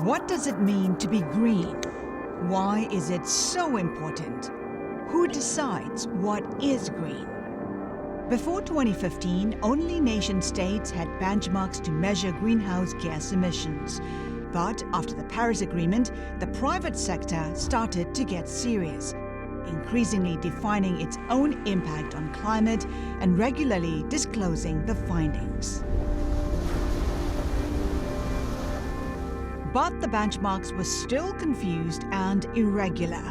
What does it mean to be green? Why is it so important? Who decides what is green? Before 2015, only nation-states had benchmarks to measure greenhouse gas emissions. But after the Paris Agreement, the private sector started to get serious, increasingly defining its own impact on climate and regularly disclosing the findings. But the benchmarks were still confused and irregular.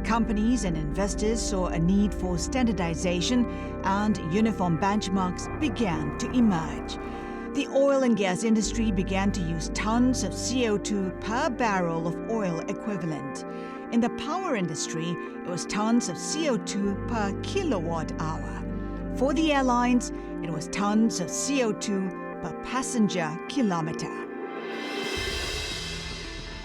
Companies and investors saw a need for standardization, and uniform benchmarks began to emerge. The oil and gas industry began to use tons of CO2 per barrel of oil equivalent. In the power industry, it was tons of CO2 per kilowatt hour. For the airlines, it was tons of CO2 per passenger kilometer.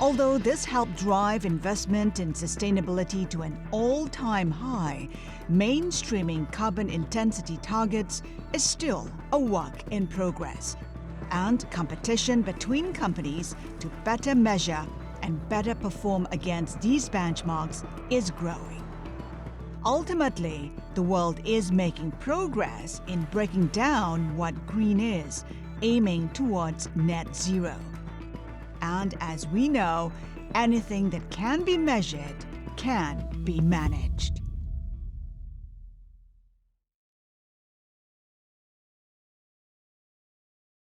Although this helped drive investment in sustainability to an all-time high, mainstreaming carbon intensity targets is still a work in progress. And competition between companies to better measure and better perform against these benchmarks is growing. Ultimately, the world is making progress in breaking down what green is, aiming towards net zero. And as we know, anything that can be measured can be managed.